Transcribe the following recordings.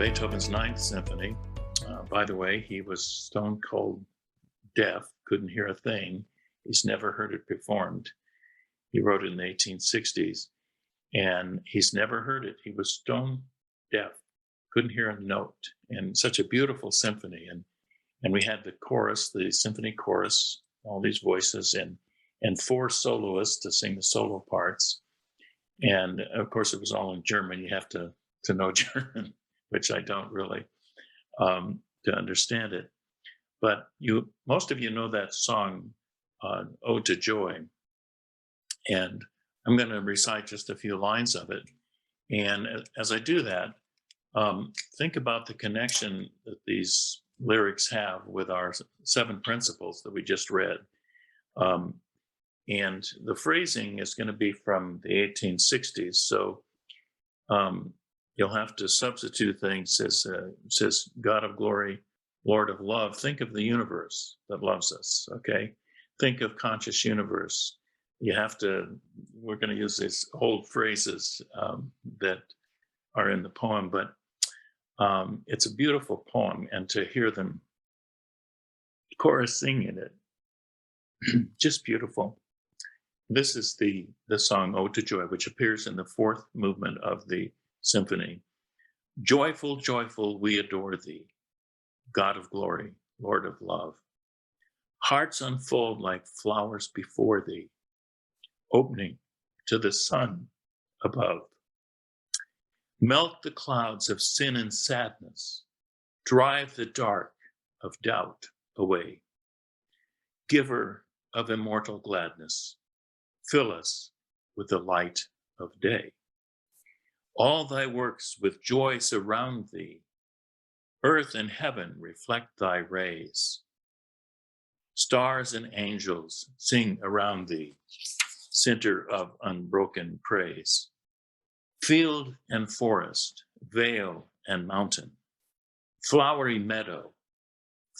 Beethoven's Ninth Symphony. By the way, he was stone cold deaf, couldn't hear a thing. He's never heard it performed. He wrote it in the 1860s, and he's never heard it. He was stone deaf, couldn't hear a note, and such a beautiful symphony. And we had the chorus, the symphony chorus, all these voices, and four soloists to sing the solo parts. And of course, it was all in German. You have to know German, which I don't really, to understand it. But most of you know that song, Ode to Joy. And I'm going to recite just a few lines of it. And as I do that, think about the connection that these lyrics have with our 7 principles that we just read. And the phrasing is going to be from the 1860s. So you'll have to substitute things. Says, God of glory, Lord of love. Think of the universe that loves us, okay? Think of conscious universe. We're going to use these old phrases that are in the poem, but it's a beautiful poem, and to hear them chorus singing it, just beautiful. This is the song Ode to Joy, which appears in the 4th movement of the symphony. Joyful, joyful, we adore thee, God of glory, Lord of love. Hearts unfold like flowers before thee, opening to the sun above. Melt the clouds of sin and sadness, drive the dark of doubt away. Giver of immortal gladness, fill us with the light of day. All thy works with joy surround thee, earth and heaven reflect thy rays. Stars and angels sing around thee, center of unbroken praise. Field and forest, vale and mountain, flowery meadow,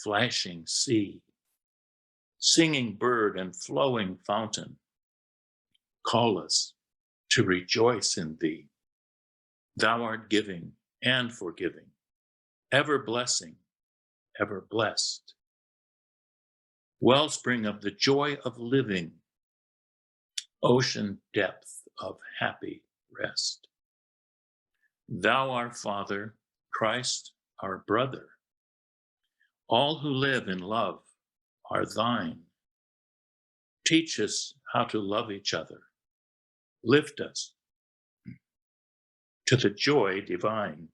flashing sea, singing bird and flowing fountain, call us to rejoice in thee. Thou art giving and forgiving, ever blessing, ever blessed. Wellspring of the joy of living, ocean depth of happy rest. Thou our Father, Christ our brother. All who live in love are thine. Teach us how to love each other. Lift us to the joy divine.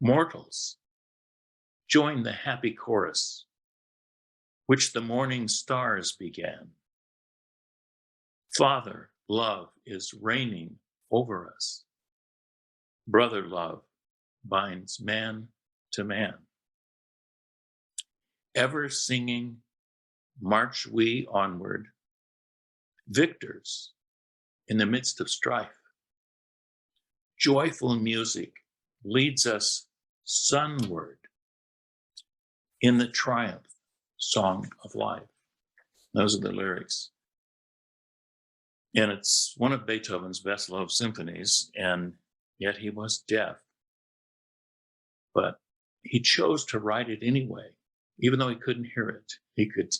Mortals, join the happy chorus, which the morning stars began. Father, love is reigning over us. Brother love binds man to man. Ever singing, march we onward, victors in the midst of strife. Joyful music leads us sunward in the triumph song of life. Those are the lyrics. And it's one of Beethoven's best loved symphonies, and yet he was deaf. But he chose to write it anyway, even though he couldn't hear it. He could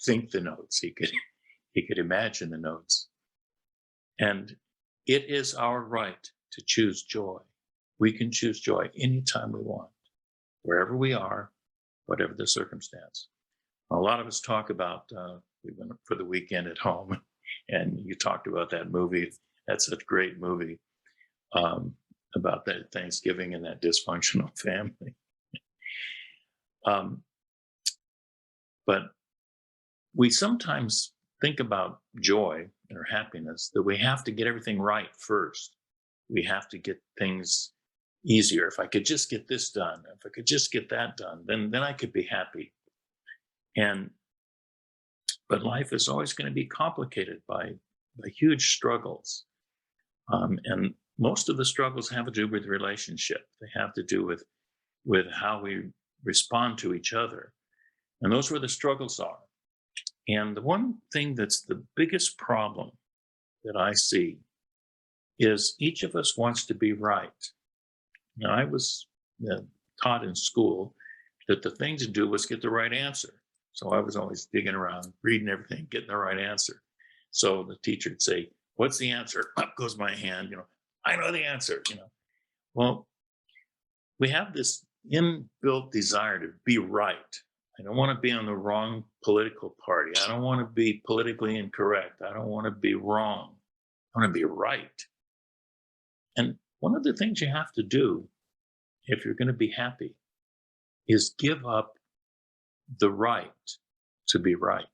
think the notes, he could imagine the notes. And it is our right to choose joy. We can choose joy anytime we want, wherever we are, whatever the circumstance. A lot of us talk about, we went for the weekend at home, and you talked about that movie. That's a great movie about that Thanksgiving and that dysfunctional family. But we sometimes think about joy or happiness that we have to get everything right first. We have to get things easier. If I could just get this done, if I could just get that done, then I could be happy. But life is always going to be complicated by huge struggles. And most of the struggles have to do with relationship. They have to do with how we respond to each other. And those where the struggles are. And the one thing that's the biggest problem that I see is each of us wants to be right. Now, I was taught in school that the thing to do was get the right answer. So I was always digging around, reading everything, getting the right answer. So the teacher would say, "What's the answer?" Up goes my hand, I know the answer, Well, we have this inbuilt desire to be right. I don't want to be on the wrong political party. I don't want to be politically incorrect. I don't want to be wrong. I want to be right. And one of the things you have to do if you're going to be happy is give up the right to be right.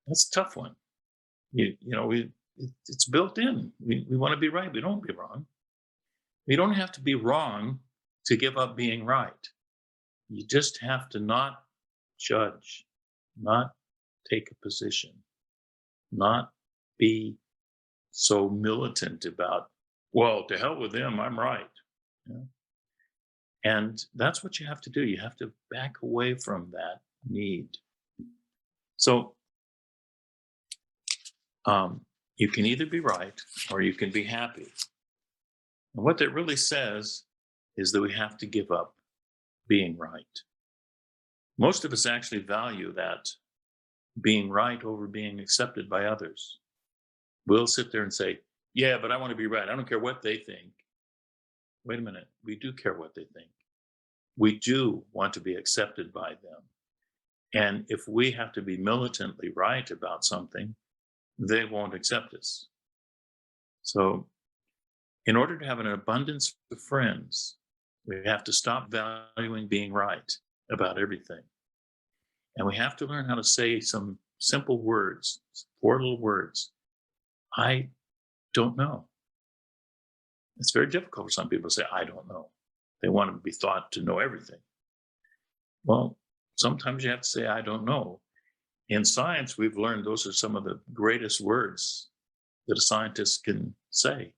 That's a tough one. It's built in. We want to be right. We don't want to be wrong. We don't have to be wrong to give up being right. You just have to not judge, not take a position, not be so militant about, well, to hell with them, I'm right. And that's what you have to do. You have to back away from that need. So you can either be right or you can be happy. And what that really says is that we have to give up being right. Most of us actually value that being right over being accepted by others. We'll sit there and say, yeah, but I want to be right. I don't care what they think. Wait a minute. We do care what they think. We do want to be accepted by them. And if we have to be militantly right about something, they won't accept us. So in order to have an abundance of friends, we have to stop valuing being right about everything. And we have to learn how to say some simple words, 4 little words. I don't know. It's very difficult for some people to say, I don't know. They want to be thought to know everything. Well, sometimes you have to say, I don't know. In science, we've learned those are some of the greatest words that a scientist can say.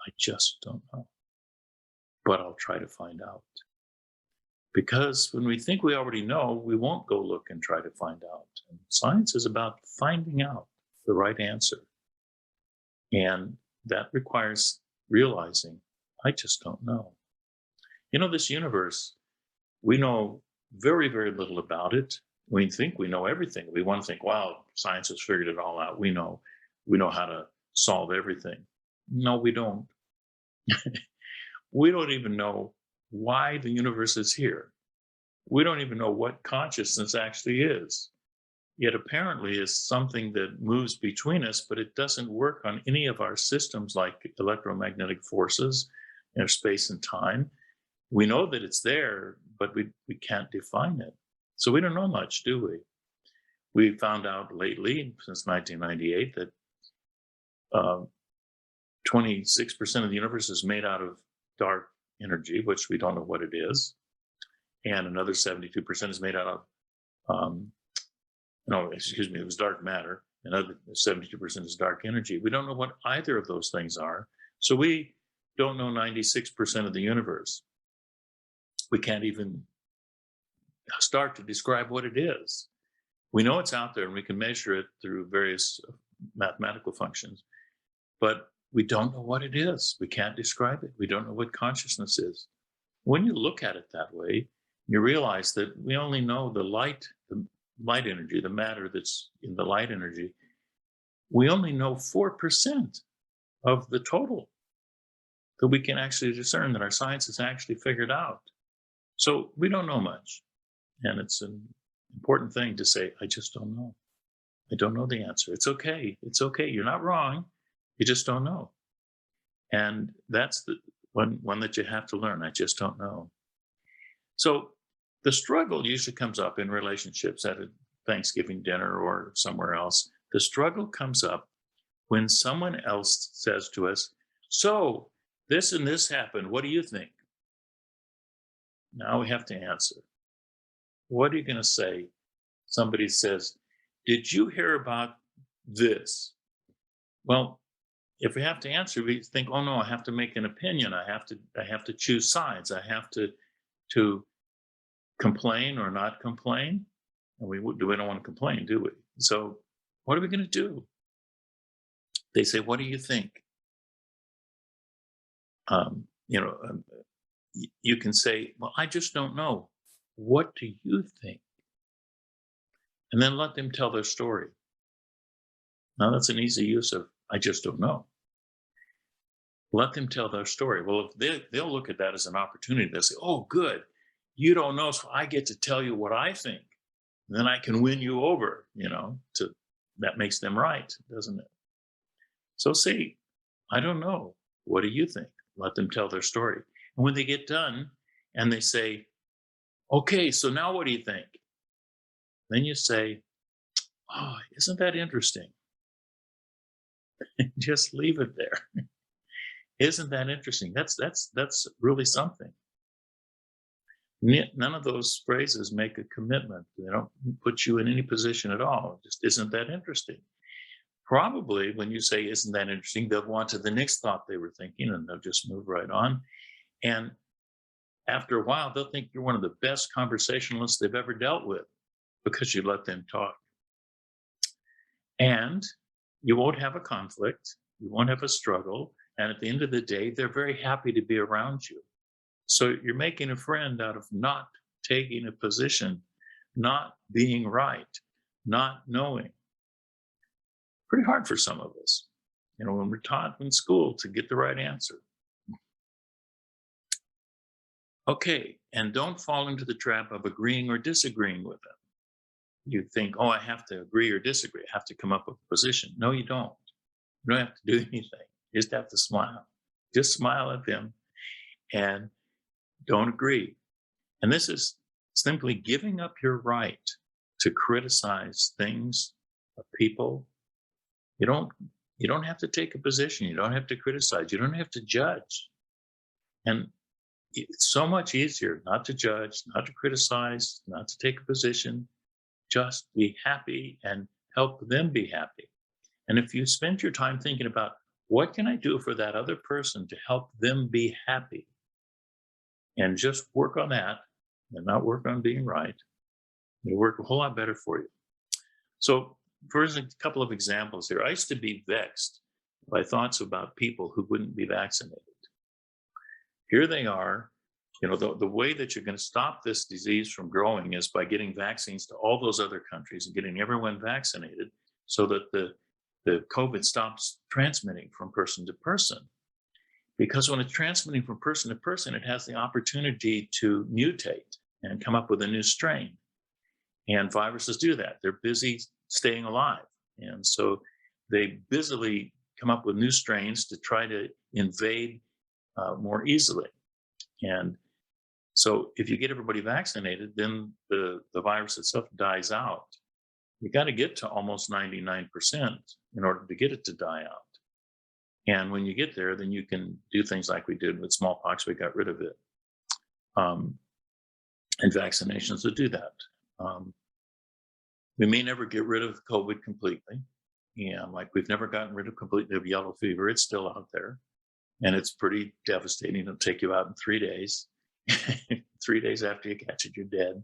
I just don't know. But I'll try to find out. Because when we think we already know, we won't go look and try to find out. And science is about finding out the right answer. And that requires realizing, I just don't know. This universe, we know very, very little about it. We think we know everything. We want to think, wow, science has figured it all out. We know how to solve everything. No, we don't. We don't even know why the universe is here. We don't even know what consciousness actually is. Yet apparently it's something that moves between us, but it doesn't work on any of our systems like electromagnetic forces, space and time. We know that it's there, but we can't define it. So we don't know much, do we? We found out lately, since 1998, that 26% of the universe is made out of dark energy, which we don't know what it is. And another 72% is made out of, it was dark matter. Another 72% is dark energy. We don't know what either of those things are. So we don't know 96% of the universe. We can't even start to describe what it is. We know it's out there and we can measure it through various mathematical functions, but we don't know what it is. We can't describe it. We don't know what consciousness is. When you look at it that way, you realize that we only know the light energy, the matter that's in the light energy. We only know 4% of the total that we can actually discern, that our science has actually figured out. So we don't know much. And it's an important thing to say, I just don't know. I don't know the answer. It's okay. It's okay. You're not wrong. You just don't know. And that's the one that you have to learn. I just don't know. So the struggle usually comes up in relationships at a Thanksgiving dinner or somewhere else. The struggle comes up when someone else says to us, so this and this happened. What do you think? Now we have to answer. What are you going to say? Somebody says, did you hear about this? Well, if we have to answer, we think, oh no, I have to make an opinion. I have to choose sides. I have to complain or not complain. And we don't want to complain, do we? So what are we going to do? They say, what do you think? You know, you can say, well, I just don't know. What do you think? And then let them tell their story. Now, that's an easy use of, I just don't know. Let them tell their story. Well, if they'll look at that as an opportunity. They'll say, oh, good. You don't know, so I get to tell you what I think. And then I can win you over, that makes them right, doesn't it? So say, I don't know. What do you think? Let them tell their story. And when they get done and they say, okay, so now what do you think? Then you say, oh, isn't that interesting? Just leave it there. Isn't that interesting? That's really something. None of those phrases make a commitment. They don't put you in any position at all. Just isn't that interesting? Probably when you say, isn't that interesting, they'll go on to the next thought they were thinking and they'll just move right on. And after a while, they'll think you're one of the best conversationalists they've ever dealt with because you let them talk. And you won't have a conflict. You won't have a struggle. And at the end of the day, they're very happy to be around you. So you're making a friend out of not taking a position, not being right, not knowing. Pretty hard for some of us, when we're taught in school to get the right answer. Okay, and don't fall into the trap of agreeing or disagreeing with them. You think, oh, I have to agree or disagree. I have to come up with a position. No, you don't. You don't have to do anything. You just have to smile. Just smile at them and don't agree. And this is simply giving up your right to criticize things of people. You don't have to take a position. You don't have to criticize. You don't have to judge. And it's so much easier not to judge, not to criticize, not to take a position. Just be happy and help them be happy. And if you spend your time thinking about what can I do for that other person to help them be happy, and just work on that and not work on being right, it'll work a whole lot better for you. So here's a couple of examples here. I used to be vexed by thoughts about people who wouldn't be vaccinated. Here they are. The way that you're going to stop this disease from growing is by getting vaccines to all those other countries and getting everyone vaccinated so that the COVID stops transmitting from person to person. Because when it's transmitting from person to person, it has the opportunity to mutate and come up with a new strain. And viruses do that. They're busy staying alive. And so they busily come up with new strains to try to invade more easily. And so if you get everybody vaccinated, then the virus itself dies out. You got to get to almost 99% in order to get it to die out. And when you get there, then you can do things like we did with smallpox. We got rid of it. And vaccinations will do that. We may never get rid of COVID completely. And like we've never gotten rid of completely of yellow fever. It's still out there. And it's pretty devastating. It'll take you out in 3 days. 3 days after you catch it, you're dead.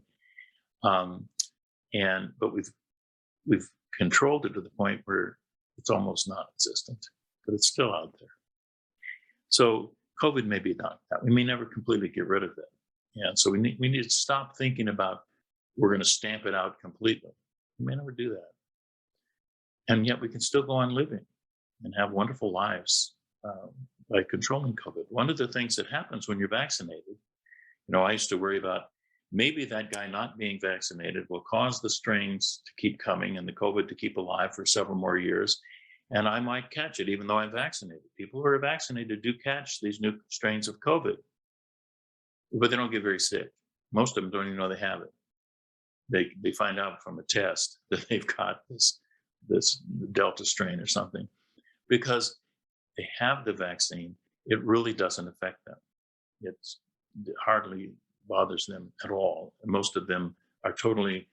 But we've controlled it to the point where it's almost non-existent, but it's still out there. So COVID may be not that. We may never completely get rid of it. And so we need to stop thinking about we're going to stamp it out completely. We may never do that. And yet we can still go on living and have wonderful lives by controlling COVID. One of the things that happens when you're vaccinated, I used to worry about maybe that guy not being vaccinated will cause the strains to keep coming and the COVID to keep alive for several more years. And I might catch it even though I'm vaccinated. People who are vaccinated do catch these new strains of COVID, but they don't get very sick. Most of them don't even know they have it. They find out from a test that they've got this Delta strain or something. Because they have the vaccine, it really doesn't affect them. It hardly bothers them at all. And most of them are totally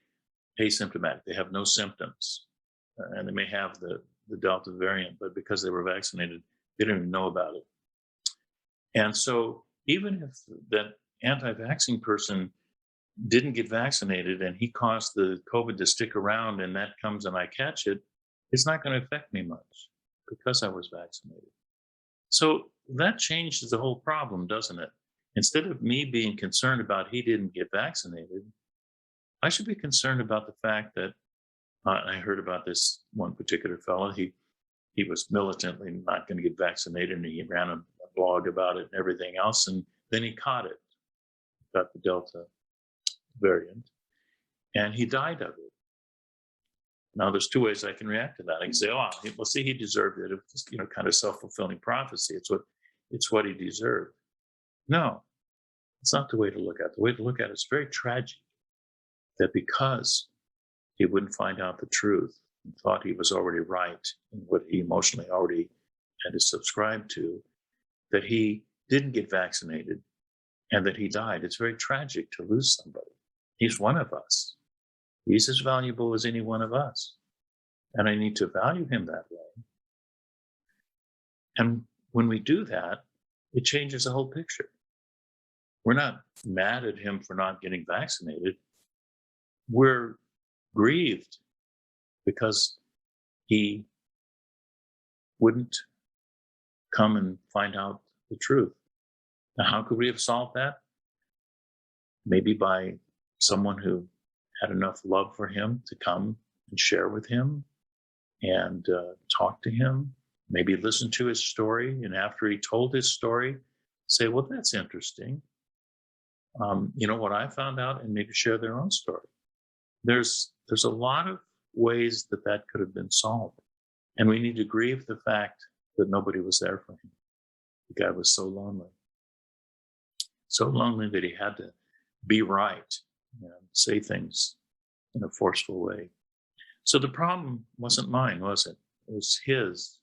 asymptomatic. They have no symptoms. And they may have the Delta variant, but because they were vaccinated, they don't even know about it. And so even if that anti-vaccine person didn't get vaccinated and he caused the COVID to stick around and that comes and I catch it, it's not going to affect me much because I was vaccinated. So that changes the whole problem, doesn't it? Instead of me being concerned about he didn't get vaccinated, I should be concerned about the fact that I heard about this one particular fellow. He was militantly not going to get vaccinated, and he ran a blog about it and everything else, and then he caught it, got the Delta variant, and he died of it. Now, there's two ways I can react to that. I can say, "Oh, well, see, he deserved it. It was just, kind of self-fulfilling prophecy. It's what he deserved." No, it's not the way to look at it. The way to look at it is very tragic that because he wouldn't find out the truth and thought he was already right in what he emotionally already had to subscribe to, that he didn't get vaccinated and that he died. It's very tragic to lose somebody. He's one of us. He's as valuable as any one of us. And I need to value him that way. And when we do that, it changes the whole picture. We're not mad at him for not getting vaccinated. We're grieved because he wouldn't come and find out the truth. Now, how could we have solved that? Maybe by someone who had enough love for him to come and share with him and talk to him, maybe listen to his story. And after he told his story, say, well, that's interesting. You know what I found out, and maybe share their own story. There's a lot of ways that could have been solved. And we need to grieve the fact that nobody was there for him. The guy was so lonely that he had to be right and say things in a forceful way. So the problem wasn't mine, was it? It was his.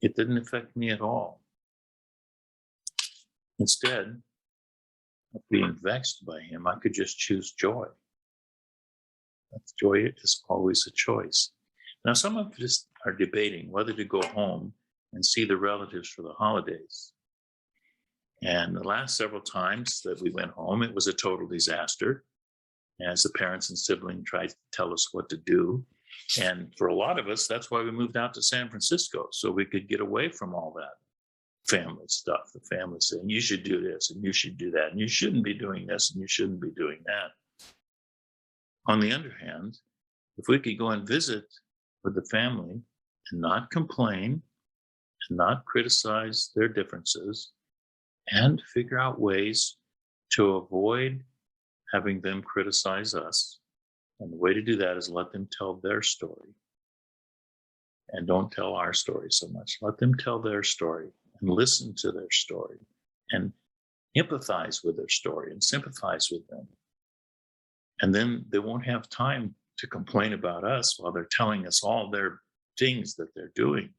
It didn't affect me at all. Instead of being vexed by him, I could just choose joy. Joy is always a choice. Now, some of us are debating whether to go home and see the relatives for the holidays. And the last several times that we went home, it was a total disaster as the parents and siblings tried to tell us what to do. And for a lot of us, that's why we moved out to San Francisco, so we could get away from all that family stuff. The family saying, you should do this and you should do that, and you shouldn't be doing this and you shouldn't be doing that. On the other hand, if we could go and visit with the family and not complain and not criticize their differences and figure out ways to avoid having them criticize us. And the way to do that is let them tell their story. And don't tell our story so much. Let them tell their story and listen to their story and empathize with their story and sympathize with them. And then they won't have time to complain about us while they're telling us all their things that they're doing.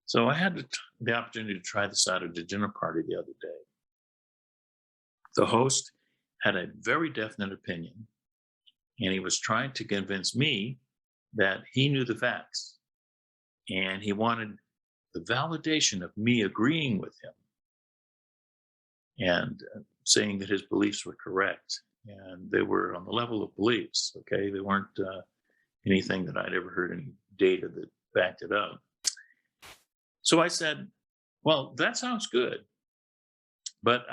So I had the opportunity to try this out at a dinner party the other day. The host had a very definite opinion, and he was trying to convince me that he knew the facts, and he wanted the validation of me agreeing with him and saying that his beliefs were correct. And they were on the level of beliefs, okay? They weren't anything that I'd ever heard any data that backed it up. So I said, well, that sounds good, but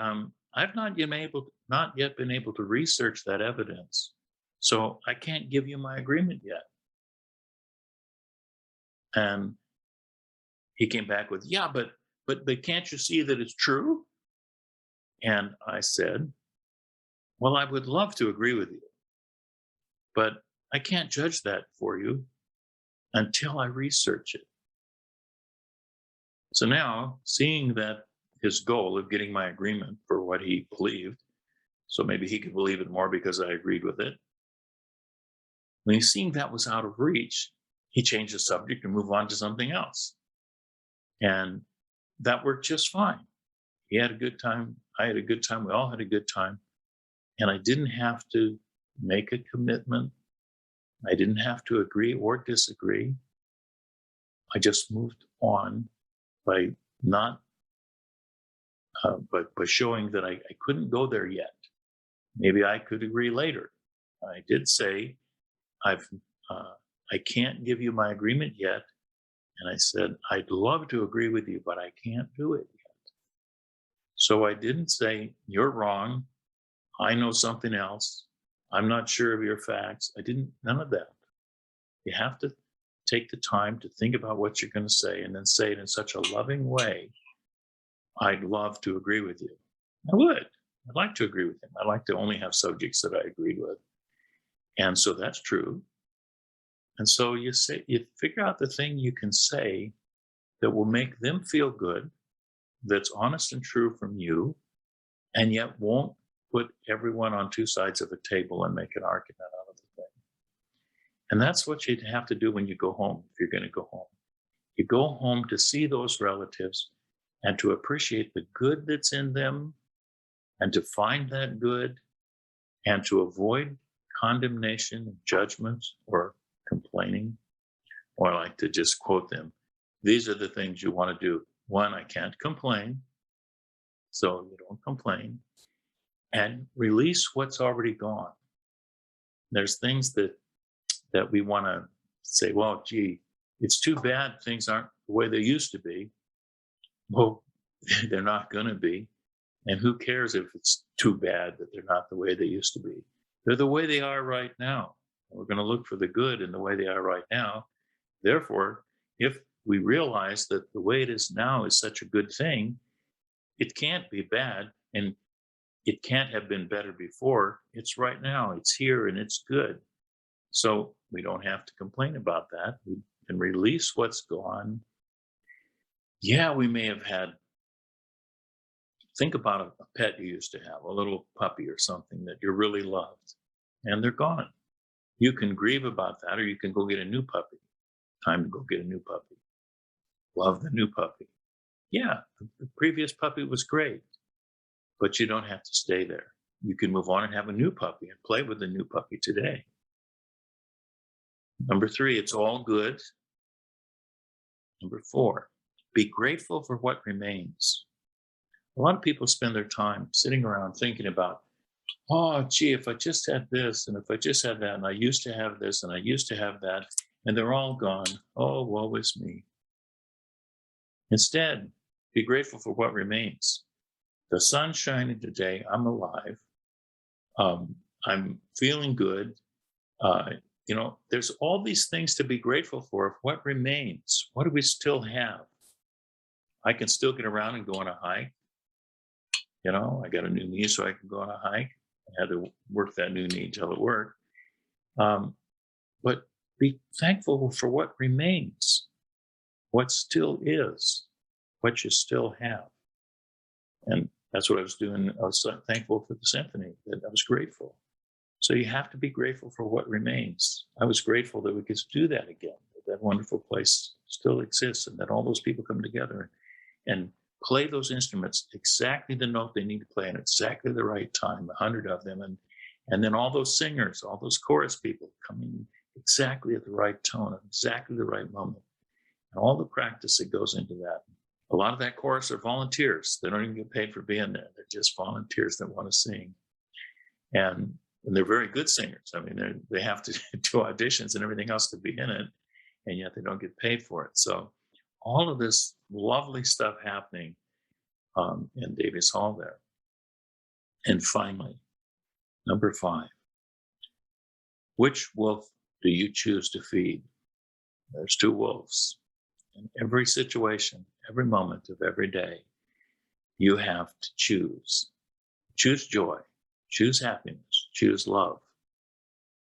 I've not yet been able to research that evidence, so I can't give you my agreement yet. And he came back with, yeah, but can't you see that it's true? And I said, well, I would love to agree with you, but I can't judge that for you until I research it. So now, seeing that his goal of getting my agreement for what he believed, so maybe he could believe it more because I agreed with it, when he's seeing that was out of reach, he changed the subject and moved on to something else. And that worked just fine. He had a good time. I had a good time. We all had a good time. And I didn't have to make a commitment. I didn't have to agree or disagree. I just moved on by not, by showing that I couldn't go there yet. Maybe I could agree later. I did say, I can't give you my agreement yet And I said, I'd love to agree with you, but I can't do it yet. So I didn't say, you're wrong. I know something else. I'm not sure of your facts. None of that. You have to take the time to think about what you're going to say and then say it in such a loving way. I'd love to agree with you. I would. I'd like to agree with him. I'd like to only have subjects that I agreed with. And so that's true. And so you figure out the thing you can say that will make them feel good, that's honest and true from you, and yet won't put everyone on two sides of a table and make an argument out of the thing. And that's what you have to do when you go home, if you're going to go home. You go home to see those relatives and to appreciate the good that's in them and to find that good and to avoid condemnation, judgment, or complaining. Or I like to just quote them. These are the things you want to do. One, I can't complain, so you don't complain. And release what's already gone. There's things that we want to say, well, gee, it's too bad things aren't the way they used to be. Well, they're not going to be. And who cares if it's too bad that they're not the way they used to be? They're the way they are right now. We're going to look for the good in the way they are right now. Therefore, if we realize that the way it is now is such a good thing, it can't be bad and it can't have been better before. It's right now. It's here and it's good. So we don't have to complain about that. We can release what's gone. Yeah, we may have had, think about a pet you used to have, a little puppy or something that you really loved, and they're gone. You can grieve about that, or you can go get a new puppy. Time to go get a new puppy. Love the new puppy. Yeah, the previous puppy was great, but you don't have to stay there. You can move on and have a new puppy and play with the new puppy today. Number 3, it's all good. Number 4, be grateful for what remains. A lot of people spend their time sitting around thinking about, oh, gee, if I just had this, and if I just had that, and I used to have this, and I used to have that, and they're all gone. Oh, woe is me. Instead, be grateful for what remains. The sun's shining today. I'm alive. I'm feeling good. There's all these things to be grateful for. What remains? What do we still have? I can still get around and go on a hike. I got a new knee, so I can go on a hike. I had to work that new knee till it worked. But be thankful for what remains, what still is, what you still have. And that's what I was doing. I was thankful for the symphony, that I was grateful. So you have to be grateful for what remains. I was grateful that we could do that again, that wonderful place still exists, and that all those people come together and play those instruments exactly the note they need to play in exactly the right time, 100 of them. And then all those singers, all those chorus people coming exactly at the right tone, at exactly the right moment. And all the practice that goes into that. A lot of that chorus are volunteers. They don't even get paid for being there. They're just volunteers that want to sing. And they're very good singers. I mean, they have to do auditions and everything else to be in it, and yet they don't get paid for it. So all of this lovely stuff happening in Davies Hall there. And finally, number 5, which wolf do you choose to feed? There's 2 wolves. In every situation, every moment of every day, you have to choose. Choose joy, choose happiness, choose love.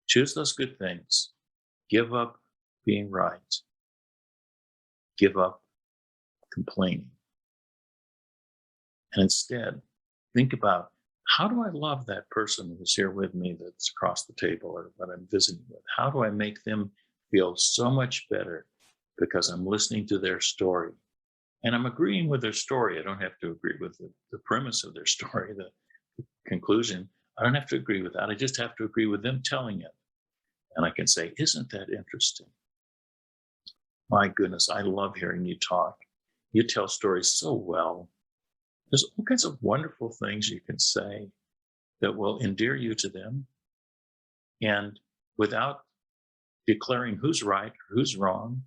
Choose those good things. Give up being right. Give up complaining. And instead, think about, how do I love that person who's here with me that's across the table or that I'm visiting with? How do I make them feel so much better because I'm listening to their story? And I'm agreeing with their story. I don't have to agree with the premise of their story, the conclusion. I don't have to agree with that. I just have to agree with them telling it. And I can say, isn't that interesting? My goodness, I love hearing you talk. You tell stories so well. There's all kinds of wonderful things you can say that will endear you to them. And without declaring who's right or who's wrong,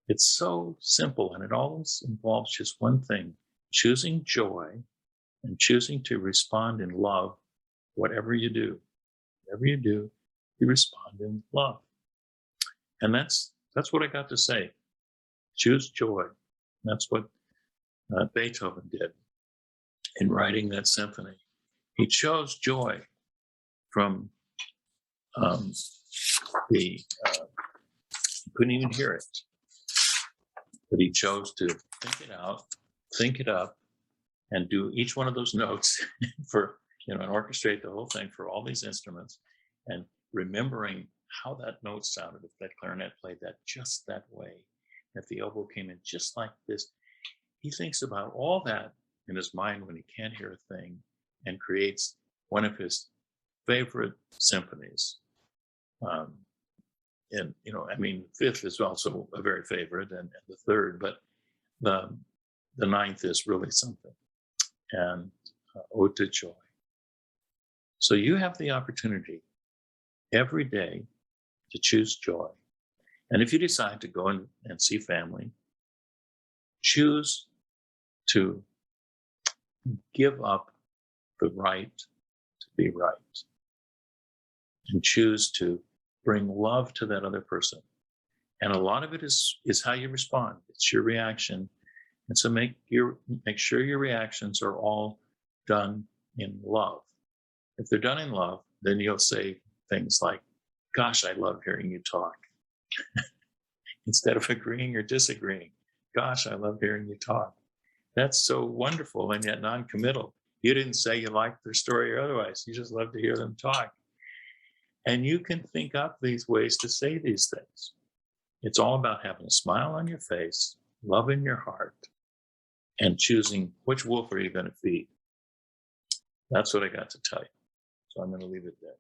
It's so simple, and it always involves just one thing: choosing joy and choosing to respond in love. Whatever you do, you respond in love. And that's what I got to say. Choose joy. That's what Beethoven did in writing that symphony. He chose joy from the couldn't even hear it, but he chose to think it out, think it up, and do each one of those notes for, and orchestrate the whole thing for all these instruments, and remembering how that note sounded, if that clarinet played that just that way, if the oboe came in just like this. He thinks about all that in his mind when he can't hear a thing, and creates one of his favorite symphonies. And fifth is also a very favorite, and the third, but the ninth is really something. And Ode to Joy. So you have the opportunity every day to choose joy. And if you decide to go and see family, choose to give up the right to be right, and choose to bring love to that other person. And a lot of it is how you respond. It's your reaction. And so make sure your reactions are all done in love. If they're done in love, then you'll say things like, "Gosh, I love hearing you talk." Instead of agreeing or disagreeing. "Gosh, I love hearing you talk." That's so wonderful, and yet non-committal. You didn't say you liked their story or otherwise. You just love to hear them talk. And you can think up these ways to say these things. It's all about having a smile on your face, love in your heart, and choosing which wolf are you going to feed. That's what I got to tell you. So I'm going to leave it there.